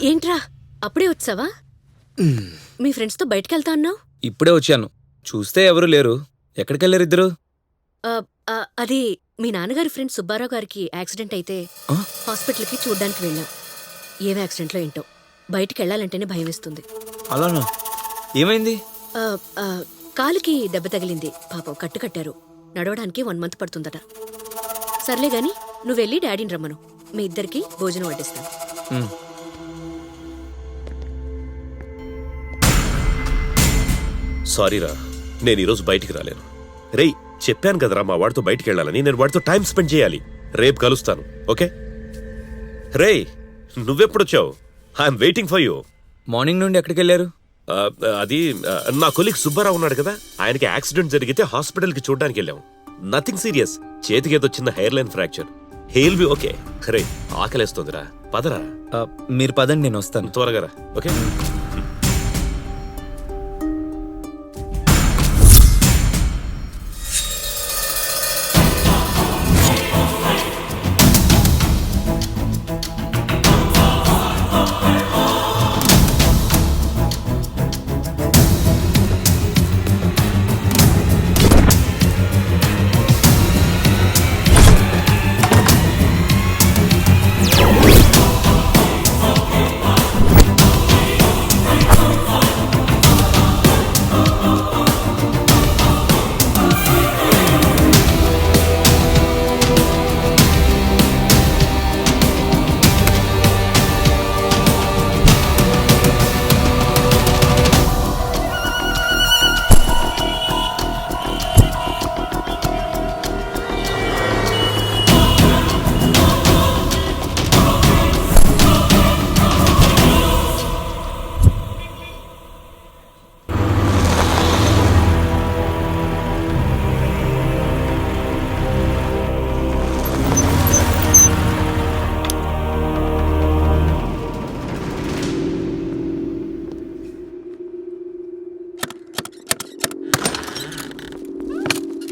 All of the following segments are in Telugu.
ఏంట్రా అప్పుడే వచ్చావా? మీ ఫ్రెండ్స్తో బయటకు వెళ్తా అన్నావు. ఇప్పుడే వచ్చాను. చూస్తే ఎవరు లేరు. ఎక్కడికెళ్ళారు ఇద్దరు? అది మీ నాన్నగారి ఫ్రెండ్ సుబ్బారావు గారికి యాక్సిడెంట్ అయితే హాస్పిటల్కి చూడ్డానికి వెళ్ళాం. ఏం యాక్సిడెంట్లో ఏంటో, బయటికి వెళ్ళాలంటేనే భయం వేస్తుంది. అలానా? ఏమైంది? కాలుకి దెబ్బ తగిలింది. పాపం కట్టు కట్టారు. నడవడానికి 1 month పడుతుందట. సర్లే గాని నువ్వు వెళ్ళి డాడీని రమ్మను. మీ ఇద్దరికి భోజనం వడ్డిస్తాను. సారీరా, నేను ఈరోజు బయటికి రాలేను. రేయ్, చెప్పాను కదరా మా వాడితో బయటికి వెళ్ళాలని. నేను వాడితో టైం స్పెండ్ చేయాలి. రేపు కలుస్తాను, ఓకే? రేయ్, నువ్వెప్పుడొచ్చావు? I'm waiting for you. Morning నుండి ఎక్కడికెళ్ళారు? అది నా కొలీగ్ సుబ్బారావు ఉన్నాడు కదా, ఆయనకి యాక్సిడెంట్ జరిగితే హాస్పిటల్కి చూడడానికి వెళ్ళాం. నథింగ్ సీరియస్, చేతికి ఏదో చిన్న hair line fracture. He'll be okay. రే, ఆకలేస్తోందిరా, పదరా. మీరు పదండి, నేను వస్తాను. త్వరగా రా, ఓకే?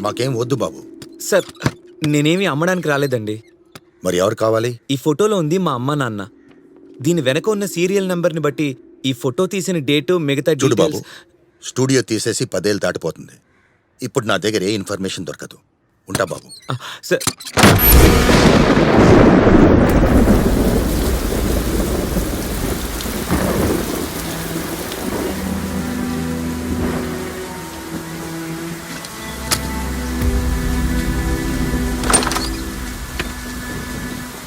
మాకేం వద్దు బాబు. సార్, నేనేమి అమ్మడానికి రాలేదండి. మరి ఎవరు కావాలి? ఈ ఫోటోలో ఉంది మా అమ్మ నాన్న. దీని వెనక ఉన్న సీరియల్ నంబర్ని బట్టి ఈ ఫోటో తీసిన డేటు, మిగతా చూడు బాబు, డీటెయిల్స్. స్టూడియో తీసేసి 10 ఏళ్ళు దాటిపోతుంది. ఇప్పుడు నా దగ్గర ఏ ఇన్ఫర్మేషన్ దొరకదు. ఉంటా బాబు. సార్,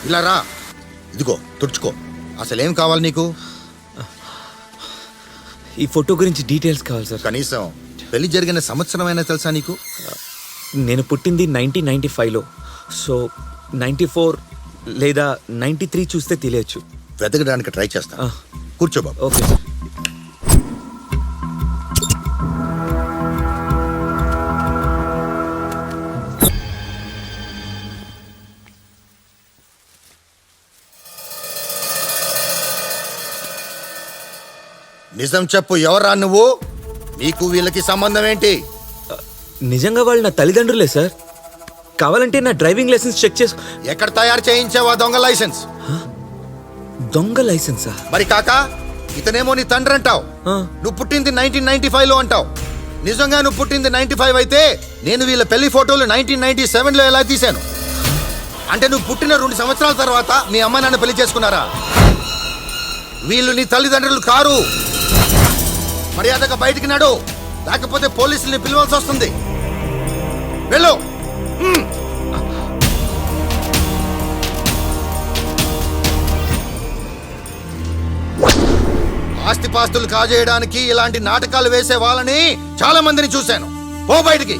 ఇలా రా. ఇదిగో తుడుచుకో. అసలేం కావాలి నీకు? ఈ ఫోటో గురించి డీటెయిల్స్ కావాలి సార్. కనీసం పెళ్లి జరిగిన సంవత్సరమైనా తెలుసా నీకు? నేను పుట్టింది 1995లో. సో 94 లేదా 93 చూస్తే తెలియచ్చు. వెతకడానికి ట్రై చేస్తా. కూర్చో బాబు. Okay sir. నిజం చెప్పు, ఎవరా నువ్వు? నీకు వీళ్ళకి సంబంధం ఏంటి? నిజంగా వాళ్ళు నా తల్లిదండ్రులే సార్. కావాలంటే నా డ్రైవింగ్ లైసెన్స్ చెక్ చేసు. ఎక్కడ తయారు చేయించావా దొంగ లైసెన్స్? దొంగ లైసెన్సా? మరి కాక ఇతనేమో నీ తండ్రి అంటావు. నువ్వు పుట్టింది 1995లో అంటావు. నిజంగా నువ్వు పుట్టింది 95 అయితే నేను వీళ్ళ పెళ్లి ఫోటోలు 1997లో ఎలా తీశాను? అంటే నువ్వు పుట్టిన 2 సంవత్సరాల తర్వాత మీ అమ్మ నాన్న పెళ్లి చేసుకున్నారా? వీళ్ళు నీ తల్లిదండ్రులు కారు. మర్యాదగా బయటికి నడు, లేకపోతే పోలీసుల్ని పిలవాల్సి వస్తుంది. వెళ్ళు. ఆస్తిపాస్తులు కాజేయడానికి ఇలాంటి నాటకాలు వేసే వాళ్ళని చాలా మందిని చూశాను. పో బయటికి.